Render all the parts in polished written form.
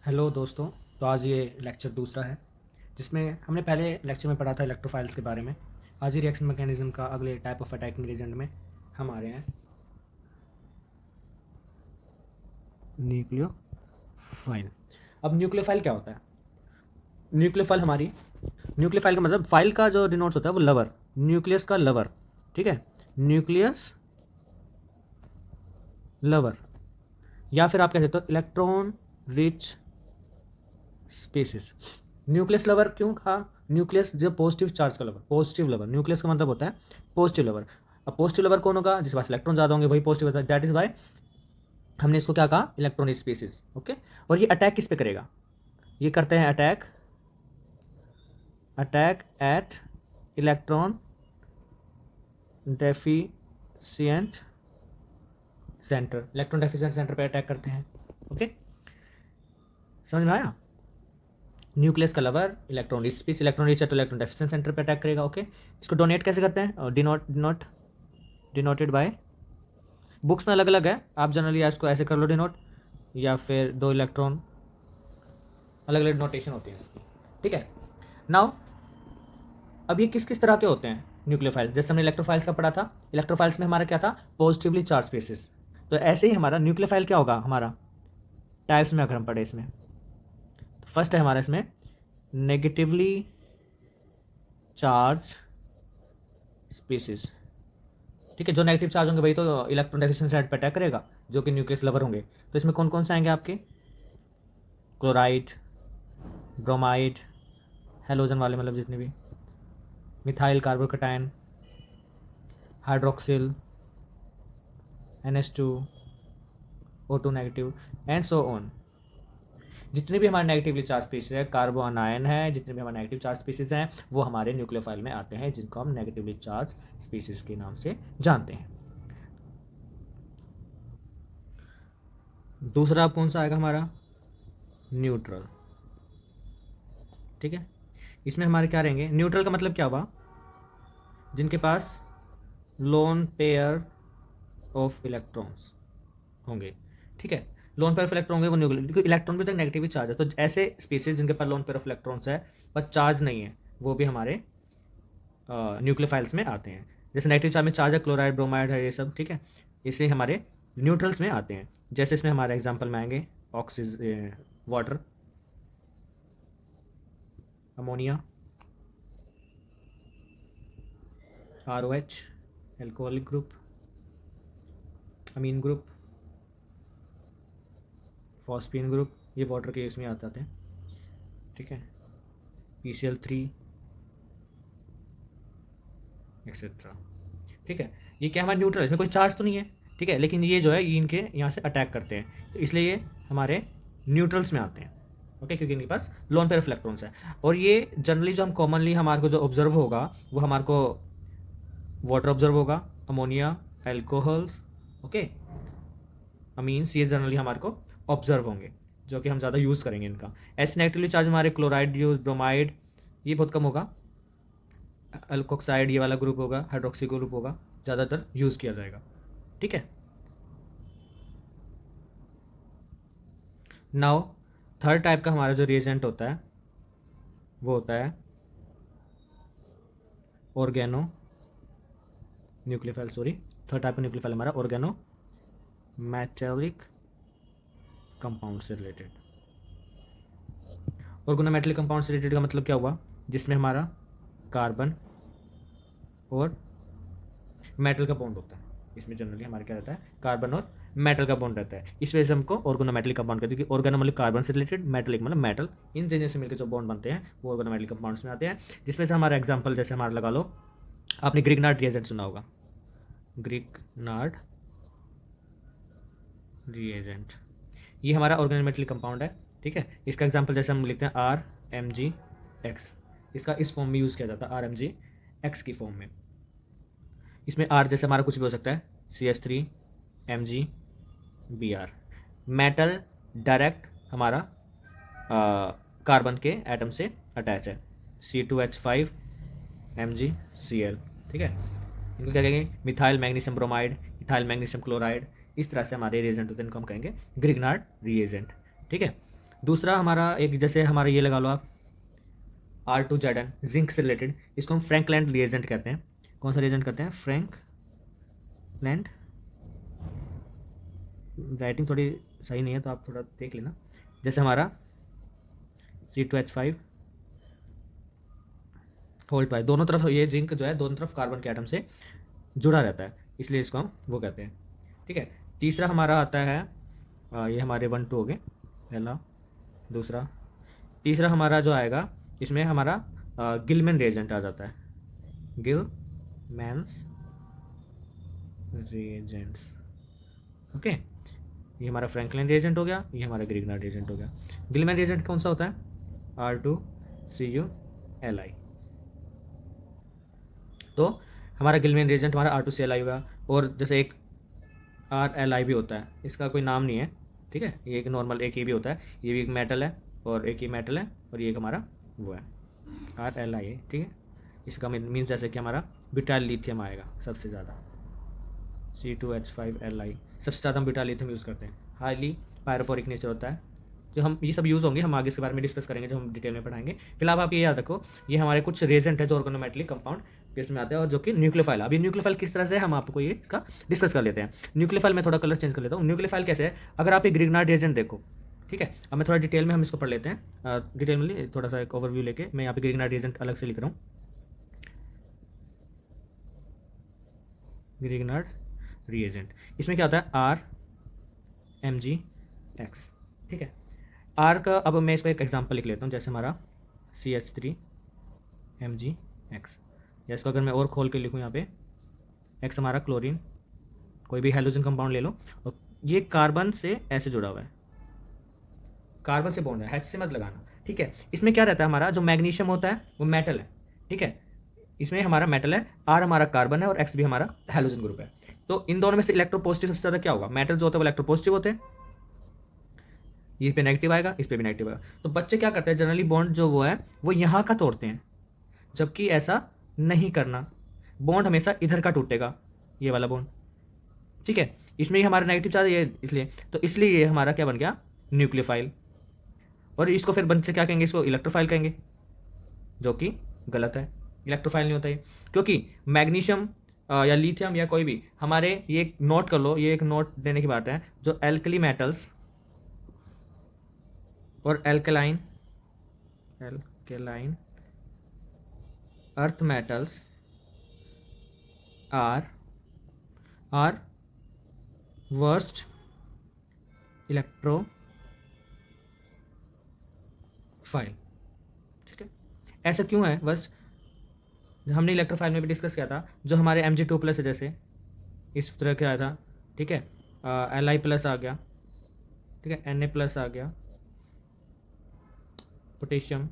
Hello दोस्तों। तो आज ये लेक्चर दूसरा है जिसमें हमने पहले लेक्चर में पढ़ा था इलेक्ट्रोफाइल्स के बारे में। आज ही रिएक्शन मैकेनिज्म का अगले टाइप ऑफ अटैकिंग एजेंट में हम आ रहे हैं न्यूक्लियोफाइल। अब न्यूक्लियोफाइल क्या होता है? न्यूक्लियोफाइल का मतलब फाइल का जो डिनोट्स होता है वो लवर, न्यूक्लियस का लवर। ठीक है, न्यूक्लियस लवर, या फिर आप कह सकते हो electron rich species. Nucleus lover क्यों कहा? न्यूक्लियस जो पॉजिटिव चार्ज का लवर, पॉजिटिव लवर। न्यूक्लियस का मतलब होता है पॉजिटिव लवर। अब पॉजिटिव लवर कौन होगा? जिसके पास इलेक्ट्रॉन ज़्यादा होंगे वही पॉजिटिव होता है। दैट इज वाई हमने इसको क्या कहा? Electron rich species. ओके। और ये अटैक किस पे करेगा? ये करते हैं attack at electron deficient centre. Electron deficient centre पे अटैक करते हैं। ओके, समझ में आया? न्यूक्लियस का lover, electron rich space, electron rich है तो इलेक्ट्रॉन डेफिशिएंट सेंटर पे अटैक करेगा। ओके, इसको डोनेट कैसे करते हैं? डिनोटेड बाय, बुक्स में अलग अलग है, आप जनरली इसको ऐसे कर लो डिनोट, या फिर दो इलेक्ट्रॉन, अलग अलग नोटेशन होती है इसकी। ठीक है, नाउ अब ये किस किस तरह के होते हैं न्यूक्लियोफाइल्स? जैसे हमने इलेक्ट्रोफाइल्स का पढ़ा था, इलेक्ट्रोफाइल्स में हमारा क्या था? Positively charge species. तो ऐसे ही हमारा न्यूक्लियोफाइल क्या होगा हमारा टाइप्स में, अगर हम पढ़े इसमें तो फर्स्ट है हमारा इसमें नेगेटिवली चार्ज स्पेसिस। ठीक है, जो नेगेटिव चार्ज होंगे वही तो इलेक्ट्रॉन डेफिशिएंट साइड पर अटैक करेगा, जो कि न्यूक्लियस लवर होंगे। तो इसमें कौन कौन से आएंगे आपके? क्लोराइड, ब्रोमाइड, हेलोजन वाले मतलब जितने भी, methyl carbocation, hydroxyl, NH2, O2 negative, and so on. जितने भी हमारे नेगेटिवली चार्ज स्पीसीज है, कार्बो अनायन है, जितने भी हमारे नेगेटिव चार्ज स्पीसीज हैं वो हमारे न्यूक्लियोफाइल में आते हैं, जिनको हम नेगेटिवली चार्ज स्पीसीज के नाम से जानते हैं। दूसरा अब कौन सा आएगा हमारा? न्यूट्रल। ठीक है, इसमें हमारे क्या रहेंगे? न्यूट्रल का मतलब क्या हुआ? जिनके पास लोन पेयर ऑफ इलेक्ट्रॉन्स होंगे। ठीक है, लोन पेयर ऑफ इलेक्ट्रॉन होंगे वो न्यूक्लियर, क्योंकि इलेक्ट्रॉन भी तक नेगेटिव चार्ज है। तो ऐसे स्पीसीज जिनके पास लोन पेयर ऑफ इलेक्ट्रॉन्स है पर चार्ज नहीं है, वो भी हमारे न्यूक्लियोफाइल्स में आते हैं। जैसे नेगेटिव चार्ज में चार्ज है, क्लोराइड, ब्रोमाइड है, ये सब। ठीक है, इसलिए हमारे न्यूट्रल्स में आते हैं। जैसे इसमें हमारे एग्जाम्पल में आएंगे water, ammonia, ROH alcoholic group, amine group, phosphine group, ये वाटर के इसमें आते हैं। ठीक है, PCl3 एक्सेट्रा। ठीक है, ये क्या हमारे न्यूट्रल, इसमें कोई चार्ज तो नहीं है। ठीक है, लेकिन ये जो है ये इनके यहाँ से अटैक करते हैं, तो इसलिए ये हमारे न्यूट्रल्स में आते हैं। ओके, क्योंकि इनके पास लोन पेयर ऑफ इलेक्ट्रॉन्स है। और ये जनरली जो हम कॉमनली हमारे को जो ऑब्जर्व होगा वो हमारे को वाटर ऑब्जर्व होगा, अमोनिया, एल्कोहल्स, ओके, अमीन्स, ये जनरली हमारे को ऑब्जर्व होंगे, जो कि हम ज़्यादा यूज़ करेंगे इनका। ऐसे नेगेटिवली चार्ज हमारे क्लोराइड यूज, ब्रोमाइड, ये बहुत कम होगा। अल्कोक्साइड ये वाला ग्रुप होगा, हाइड्रोक्सी ग्रुप होगा, ज़्यादातर यूज़ किया जाएगा। ठीक है, नाउ थर्ड टाइप का हमारा जो रिएजेंट होता है वो होता है organo nucleophile. Sorry, third type का न्यूक्लियोफाइल हमारा ऑर्गेनो मेटेलिक कंपाउंड से रिलेटेड। ऑर्गेनोमेटेलिक कंपाउंड से रिलेटेड का मतलब क्या हुआ? जिसमें हमारा कार्बन और मेटल का बॉन्ड होता है। इसमें जनरली हमारे क्या रहता है? कार्बन और मेटल का बॉन्ड रहता है। इस वजह से हमको ऑर्गेनोमेटेलिक कंपाउंड कहते हैं, क्योंकि ऑर्गेनो मतलब कार्बन से रिलेटेड, मेटलिक मतलब मेटल, इन चीज़ों से मिलकर जो बॉन्ड बनते हैं वो ऑर्गेनोमेटेलिक कंपाउंड्स में आते हैं। जिसमें से हमारा एग्जाम्पल जैसे हमारा लगा लो, आपने ग्रिग्नार्ड रिएजेंट सुना होगा, ग्रिग्नार्ड रिएजेंट, ये हमारा ऑर्गेनोमेटेलिक कंपाउंड है। ठीक है, इसका एग्जाम्पल जैसे हम लिखते हैं RMgX, इसका इस फॉर्म में यूज़ किया जाता है, RMgX की फॉर्म में। इसमें R जैसे हमारा कुछ भी हो सकता है, CH3MgBr। मेटल डायरेक्ट हमारा कार्बन के एटम से अटैच है, C2H5MgCl। ठीक है, इनको क्या कहेंगे? Methyl magnesium bromide, ethyl magnesium chloride, इस तरह से हमारे रिएजेंट होते हैं, इनको हम कहेंगे ग्रिग्नार्ड रिएजेंट। ठीक है, दूसरा हमारा एक जैसे हमारा ये लगा लो आप R2ZN जिंक से रिलेटेड, इसको हम फ्रैंकलैंड रिएजेंट कहते हैं। कौन सा रिएजेंट कहते हैं? फ्रैंकलैंड। राइटिंग थोड़ी सही नहीं है तो आप थोड़ा देख लेना। जैसे हमारा C2H5 होल्ड पाई, दोनों तरफ ये जिंक जो है दोनों तरफ कार्बन के एटम से जुड़ा रहता है, इसलिए इसको हम वो कहते हैं। ठीक है। तीसरा हमारा आता है ये हमारे 1 2 हो गए पहला। दूसरा तीसरा हमारा जो आएगा इसमें हमारा गिलमैन रिएजेंट आ जाता है, गिलमैन्स रिएजेंट्स। ओके, ये हमारा फ्रैंकलिन रिएजेंट हो गया, ये हमारा ग्रिग्नार्ड रिएजेंट हो गया। गिलमैन रिएजेंट कौन सा होता है? R2CuLi। तो हमारा गिलमैन रिएजेंट हमारा R2CuLi होगा। और जैसे एक RLi भी होता है, इसका कोई नाम नहीं है, ठीक है, ये एक नॉर्मल एक ये भी होता है, ये भी एक मेटल है और एक ये मेटल है और ये एक हमारा वो है RLi है। ठीक है, इसका मीन्स जैसे कि हमारा ब्यूटाइल लिथियम आएगा सबसे ज़्यादा, C2H5Li सबसे ज़्यादा हम ब्यूटाइल लिथियम यूज़ करते हैं, हाईली पायरोफोरिक नेचर होता है। जो हम ये सब यूज़ होंगे, हम आगे इसके बारे में डिस्कस करेंगे जब हम डिटेल में पढ़ाएंगे। फिलहाल आप ये याद रखो, ये हमारे कुछ रेजेंट है जो ऑर्गेनोमेटलिक कंपाउंड के इसमें आते हैं और जो कि न्यूक्लियोफाइल। अभी न्यूक्लियोफाइल किस तरह से हम आपको ये इसका डिस्कस कर लेते हैं। न्यूक्लियोफाइल में थोड़ा कलर चेंज कर लेता हूँ। न्यूक्लियोफाइल कैसे है? अगर आप एक ग्रिग्नार्ड रिएजेंट देखो, ठीक है, अब मैं थोड़ा डिटेल में हम इसको पढ़ लेते हैं। डिटेल में थोड़ा सा एक ओवरव्यू लेके मैं यहाँ पे ग्रिग्नार्ड रिएजेंट अलग से लिख रहा हूँ। ग्रिग्नार्ड रिएजेंट इसमें क्या होता है? RMgX। ठीक है, R का अब मैं इसको एक एग्जांपल लिख लेता हूँ, जैसे हमारा CH3MgX। या इसको अगर मैं और खोल के लिखूँ यहाँ पे, X हमारा क्लोरीन, कोई भी हाइड्रोजन कंपाउंड ले लो और ये कार्बन से ऐसे जुड़ा हुआ है, कार्बन से बॉन्ड है, H से मत लगाना। ठीक है, इसमें क्या रहता है? हमारा जो मैग्नीशियम होता है वो मेटल है। ठीक है, इसमें हमारा मेटल है, R हमारा कार्बन है और X भी हमारा हाइड्रोजन ग्रुप है। तो इन दोनों में से इलेक्ट्रोपॉजिटिव सबसे ज़्यादा क्या होगा? मेटल जो होता है वो इलेक्ट्रोपॉजिटिव होते हैं, इस पे नेगेटिव आएगा, इस पे भी नेगेटिव आएगा। तो बच्चे क्या करते हैं? जनरली बॉन्ड जो वो है वो यहाँ का तोड़ते हैं, जबकि ऐसा नहीं करना। बॉन्ड हमेशा इधर का टूटेगा, ये वाला बॉन्ड। ठीक है, इसमें ही हमारा नेगेटिव चार्ज ये इसलिए ये हमारा क्या बन गया? न्यूक्लियोफाइल। और इसको फिर बच्चे क्या कहेंगे? इसको इलेक्ट्रोफाइल कहेंगे, जो कि गलत है। इलेक्ट्रोफाइल नहीं होता है, क्योंकि मैग्नीशियम या लिथियम या कोई भी हमारे, ये एक नोट कर लो, ये एक नोट देने की बात है, जो एल्कली मेटल्स और alkaline earth metals are worst electrophile. ठीक है, ऐसा क्यों है? बस हमने इलेक्ट्रोफाइल में भी डिस्कस किया था, जो हमारे Mg2+ है, जैसे इस तरह क्या आया था। ठीक है, Li+ आ गया, ठीक है, Na+ आ गया, पोटेशियम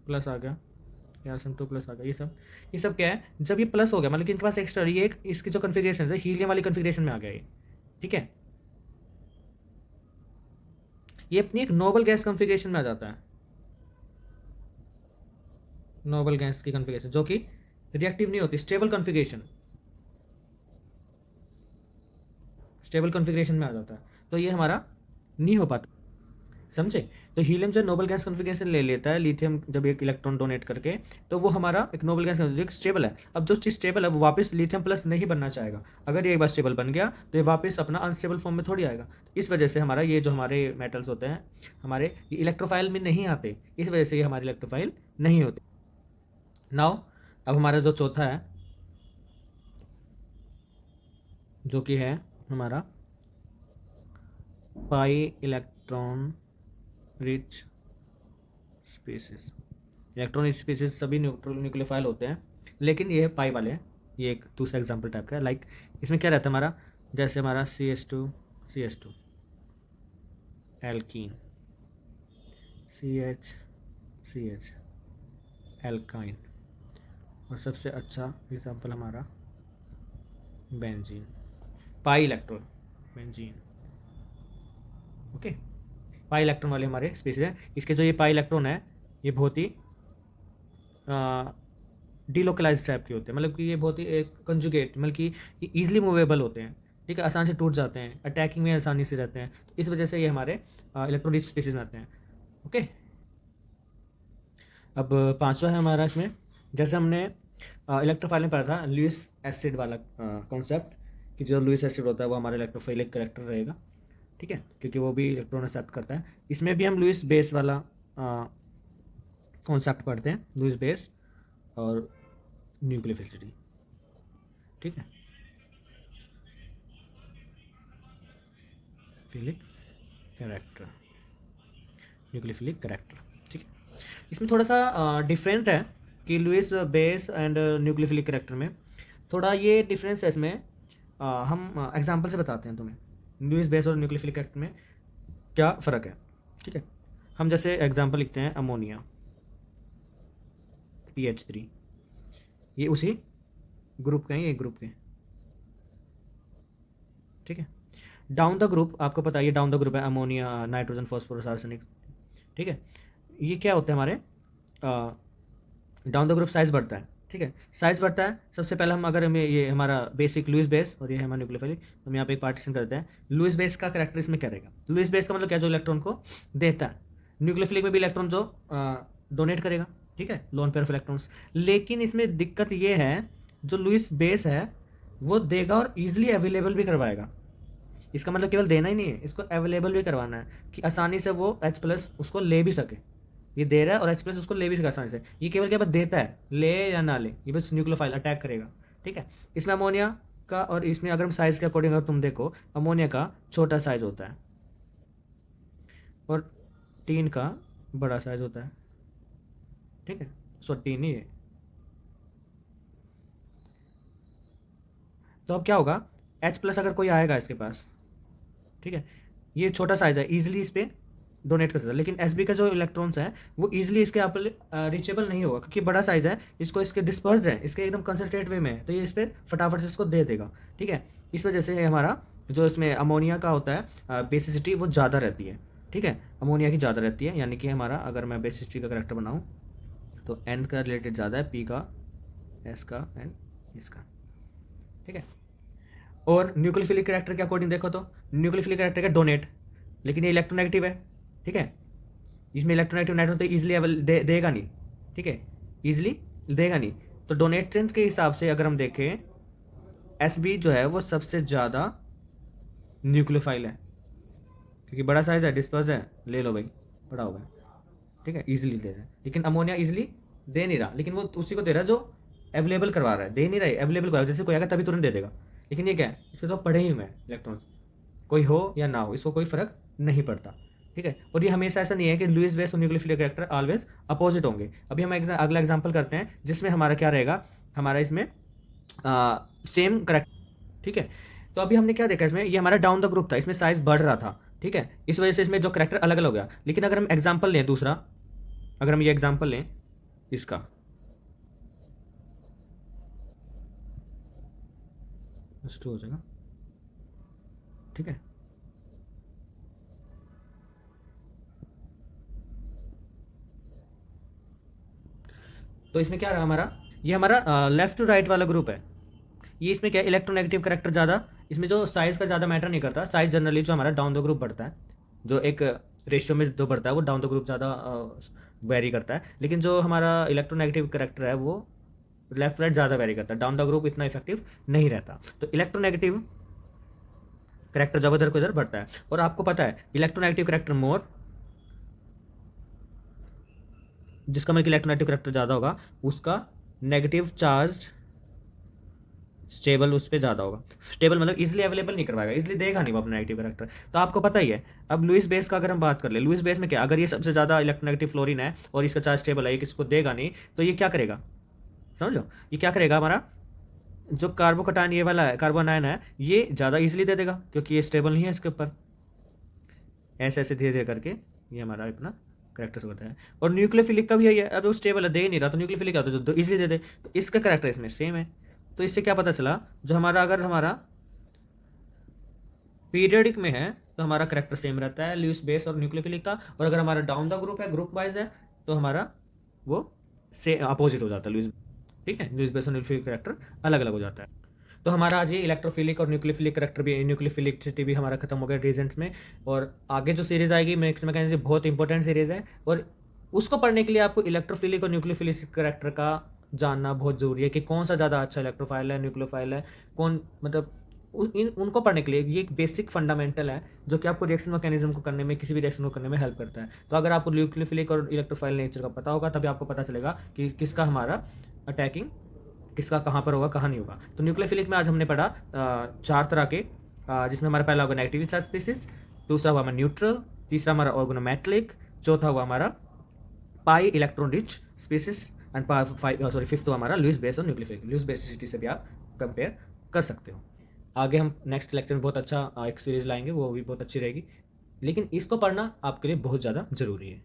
प्लस आ गया, कैल्शियम 2+ आ गया। ये सब क्या है? जब ये प्लस हो गया मतलब कि इनके पास एक्स्ट्रा, ये एक इसकी जो कन्फिग्रेशन है हीलियम वाली कन्फिग्रेशन में आ गया ये। ठीक है, ये अपनी एक नोबल गैस कन्फिग्रेशन में आ जाता है, नोबल गैस की कन्फिग्रेशन, जो कि रिएक्टिव नहीं होती, स्टेबल कन्फिग्रेशन में आ जाता है। तो ये हमारा नहीं हो पाता, समझे? तो हीलियम जो नोबल गैस कॉन्फ़िगरेशन ले लेता है, लिथियम जब एक इलेक्ट्रॉन डोनेट करके, तो वो हमारा एक नोबल गैस जो स्टेबल है। अब जो चीज़ स्टेबल है वो वापस लिथियम प्लस नहीं बनना चाहेगा। अगर ये एक बार स्टेबल बन गया तो ये वापस अपना अनस्टेबल फॉर्म में थोड़ी आएगा। इस वजह से हमारा ये जो हमारे मेटल्स होते हैं हमारे, ये इलेक्ट्रोफाइल में नहीं आते, इस वजह से ये हमारे इलेक्ट्रोफाइल नहीं होते। नाउ अब हमारा जो चौथा है, जो कि है हमारा pi electron rich species. Electron rich species सभी न्यूक्लियोफाइल होते हैं, लेकिन ये पाई वाले हैं। ये एक दूसरा एग्जांपल टाइप का है। लाइक इसमें क्या रहता है हमारा, जैसे हमारा CH2 एल्कीन, CH एल्काइन, और सबसे अच्छा एग्जांपल हमारा benzene, pi electron benzene. Okay, pi electron वाले हमारे स्पीसीज हैं। इसके जो ये पाई इलेक्ट्रॉन है ये बहुत ही डीलोकलाइज टाइप के होते हैं, मतलब कि ये बहुत ही कंजुगेट, मतलब कि ये ईजिली मूवेबल होते हैं। ठीक है, आसानी से टूट जाते हैं, अटैकिंग में आसानी से रहते हैं। तो इस वजह से ये हमारे इलेक्ट्रॉन रिच स्पीसीज में आते हैं। ओके, अब पांचवा है हमारा इसमें, जैसे हमने इलेक्ट्रोफाइल में पढ़ा था लुईस एसिड वाला कॉन्सेप्ट, कि जो लुईस एसिड होता है वो हमारा इलेक्ट्रोफाइलिक करेक्टर रहेगा, ठीक है, क्योंकि वो भी इलेक्ट्रॉन एक्सेप्ट करता है। इसमें भी हम लुईस बेस वाला कॉन्सेप्ट पढ़ते हैं, लुईस बेस और न्यूक्लियोफिलिसिटी, ठीक है, फिलिक कैरेक्टर, न्यूक्लियोफिलिक कैरेक्टर, ठीक है। इसमें थोड़ा सा डिफरेंट है कि Lewis base and nucleophilic character में थोड़ा ये डिफरेंस है। इसमें हम एग्जांपल से बताते हैं तुम्हें लुईस बेस और न्यूक्लियोफिलिक कैरेक्टर में क्या फ़र्क है, ठीक है। हम जैसे एग्जांपल लिखते हैं अमोनिया PH3, ये उसी ग्रुप के हैं, ये ग्रुप के, ठीक है। डाउन द ग्रुप आपको पता है, ये डाउन द ग्रुप है अमोनिया, नाइट्रोजन, फॉस्फोरस, आर्सेनिक, ठीक है। ये क्या होते हैं हमारे डाउन द ग्रुप, साइज़ बढ़ता है, ठीक है, साइज़ बढ़ता है। सबसे पहले हम अगर हमें ये हमारा बेसिक लुईस बेस और ये है हमारा न्यूक्लियोफिलिक, तो हम यहाँ पे एक पार्टीशन करते हैं। लुईस बेस का कैरेक्टर इसमें क्या रहेगा, लुईस बेस का मतलब क्या, जो इलेक्ट्रॉन को देता है। न्यूक्लियोफिलिक में भी इलेक्ट्रॉन जो डोनेट करेगा, ठीक है, लोन पेयर ऑफ इलेक्ट्रॉन्स। लेकिन इसमें दिक्कत ये है, जो लुईस बेस है वो देगा और ईजिली अवेलेबल भी करवाएगा। इसका मतलब केवल देना ही नहीं है, इसको अवेलेबल भी करवाना है कि आसानी से वो H+ उसको ले भी सके। ये दे रहा है और H+ उसको ले भी सके आसानी से। ये केवल क्या बात देता है, ले या ना ले, ये बस न्यूक्लियोफाइल अटैक करेगा, ठीक है। इसमें अमोनिया का, और इसमें अगर हम साइज़ के अकॉर्डिंग अगर तुम देखो, अमोनिया का छोटा साइज होता है और टीन का बड़ा साइज होता है, ठीक है। सो टीन ही है। तो अब क्या होगा, H+ अगर कोई आएगा इसके पास, ठीक है, ये छोटा साइज है, ईजिली इस पर डोनेट कर सकता है। लेकिन Sb का जो इलेक्ट्रॉन्स है वो ईजिली इसके आप रीचेबल नहीं होगा, क्योंकि बड़ा साइज है, इसको इसके डिस्पर्स्ड है, इसके एकदम कंसनट्रेट वे में है, तो ये इस पर फटाफट से इसको दे देगा, ठीक है। इस वजह से हमारा जो इसमें अमोनिया का होता है बेसिसिटी वो ज़्यादा रहती है, ठीक है, अमोनिया की ज़्यादा रहती है। यानी कि हमारा अगर मैं बेसिसिटी का करेक्टर बनाऊँ तो N का रिलेटेड ज़्यादा है, P का, S का, एंड इसका, ठीक है। और न्यूक्लियोफिलिक कैरेक्टर के अकॉर्डिंग देखो तो न्यूक्लियोफिलिक कैरेक्टर का डोनेट, लेकिन ये इलेक्ट्रोनेगेटिव है, ठीक है। इसमें इलेक्ट्रोनेगेटिव नाइट्रोजन तो ईजिली देगा नहीं, ठीक है, ईजिली देगा नहीं। तो डोनेटेंस के हिसाब से अगर हम देखें, Sb जो है वो सबसे ज़्यादा न्यूक्लियोफाइल है, क्योंकि बड़ा साइज है, डिस्पर्स है, ले लो भाई, बड़ा हो गया, ठीक है, ईजिली दे रहा है। लेकिन अमोनिया ईजिली दे नहीं रहा, लेकिन वो उसी को दे रहा है जो अवेलेबल करवा रहा है, दे नहीं रहा है, अवेलेबल करवा रहा है। जैसे कोई आएगा तभी तुरंत दे देगा, लेकिन ये क्या है, इसके तो पढ़े ही हुए हैं इलेक्ट्रॉन्स, कोई हो या ना हो इसको कोई फर्क नहीं पड़ता, ठीक है। और ये हमेशा ऐसा नहीं है कि लुईस बेस और न्यूक्लियोफिलिक कैरेक्टर ऑलवेज अपोजिट होंगे। अभी हम अगला एग्जांपल करते हैं, जिसमें हमारा क्या रहेगा, हमारा इसमें सेम करेक्ट, ठीक है। तो अभी हमने क्या देखा, इसमें ये हमारा डाउन द ग्रुप था, इसमें साइज बढ़ रहा था, ठीक है, इस वजह से इसमें जो करेक्टर अलग अलग हो गया। लेकिन अगर हम एग्जाम्पल लें दूसरा, अगर हम ये एग्जाम्पल लें इसका, हो जाएगा, ठीक है। तो इसमें क्या रहा हमारा, ये हमारा लेफ्ट टू राइट वाला ग्रुप है। ये इसमें क्या है, इलेक्ट्रोनेगेटिव करेक्टर ज़्यादा, इसमें जो साइज़ का ज़्यादा मैटर नहीं करता। साइज़ जनरली जो हमारा डाउन द ग्रुप बढ़ता है, जो एक रेशियो में जो बढ़ता है वो डाउन द ग्रुप ज़्यादा वेरी करता है। लेकिन जो हमारा इलेक्ट्रोनेगेटिव करेक्टर है वो लेफ्ट राइट ज़्यादा वेरी करता है, डाउन द ग्रुप इतना इफेक्टिव नहीं रहता। तो इलेक्ट्रोनेगेटिव करेक्टर जब इधर को इधर बढ़ता है। और आपको पता है इलेक्ट्रोनेगेटिव करेक्टर मोर, जिसका मतलब इलेक्ट्रोनेगेटिव करेक्टर ज़्यादा होगा उसका नेगेटिव चार्ज स्टेबल उस पर ज़्यादा होगा। स्टेबल मतलब इजीली अवेलेबल नहीं करवाएगा, इजीली देगा नहीं वो अपना नेगेटिव करेक्टर। तो आपको पता ही है। अब लुईस बेस का अगर हम बात कर ले, लुईस बेस में क्या, अगर ये सबसे ज़्यादा इलेक्ट्रोनेगेटिव फ्लोरीन है और इसका चार्ज स्टेबल है, ये किसको देगा नहीं, तो ये क्या करेगा, समझो, ये क्या करेगा, हमारा जो कार्बोकटायन ये वाला है, कार्बन आयन है, ये ज़्यादा ईजिली दे देगा क्योंकि ये स्टेबल नहीं है इसके ऊपर। ऐसे ऐसे धीरे धीरे करके ये हमारा अपना करेक्टर होता है। और न्यूक्लियोफिलिक का भी यही है, अब वो स्टेबल है, दे ही नहीं रहा, तो न्यूक्लियोफिलिक आता है जो ईजिली दे दे, तो इसका करेक्टर इसमें सेम है। तो इससे क्या पता चला, जो हमारा अगर हमारा पीरियडिक में है तो हमारा करेक्टर सेम रहता है लुईस बेस और न्यूक्लियोफिलिक का, और अगर हमारा डाउन द ग्रुप है, ग्रुप वाइज है, तो हमारा वो से अपोजिट हो जाता है लुईस, ठीक है, लुईस बेस और न्यूक्लियोफिलिक करेक्टर अलग अलग हो जाता है। तो हमारा आज ये इलेक्ट्रोफिलिक और न्यूक्लियोफिलिक करैक्टर भी, न्यूक्लियोफिलिसिटी भी हमारा खत्म हो गया रीजेंट्स में। और आगे जो सीरीज आएगी मिक्स्ड मैकेनिज्म बहुत इंपॉर्टेंट सीरीज है, और उसको पढ़ने के लिए आपको इलेक्ट्रोफिलिक और न्यूक्लियोफिलिक करैक्टर का जानना बहुत ज़रूरी है कि कौन सा ज़्यादा अच्छा इलेक्ट्रोफाइल है, न्यूक्लियोफाइल है, कौन मतलब उनको पढ़ने के लिए ये एक बेसिक फंडामेंटल है जो कि आपको रिएक्शन मैकेनिज्म को करने में, किसी भी रिएक्शन को करने में हेल्प करता है। तो अगर आपको न्यूक्लियोफिलिक और इलेक्ट्रोफाइल नेचर का पता होगा तभी आपको पता चलेगा कि किसका हमारा अटैकिंग, किसका कहाँ पर होगा, कहाँ नहीं होगा। तो न्यूक्लियोफिलिक में आज हमने पढ़ा 4 तरह के, जिसमें हमारा पहला होगा नेगेटिवली चार्ज स्पीसीज, दूसरा हुआ हमारा न्यूट्रल, तीसरा हमारा ऑर्गेनोमेटलिक, चौथा हुआ हमारा pi electron rich species, and fifth हुआ हमारा लुईस बेस और न्यूक्लियोफिलिक। लुईस बेसिसिटी से भी आप कंपेयर कर सकते हो। आगे हम नेक्स्ट लेक्चर में बहुत अच्छा एक सीरीज़ लाएंगे, वो भी बहुत अच्छी रहेगी, लेकिन इसको पढ़ना आपके लिए बहुत ज़्यादा ज़रूरी है।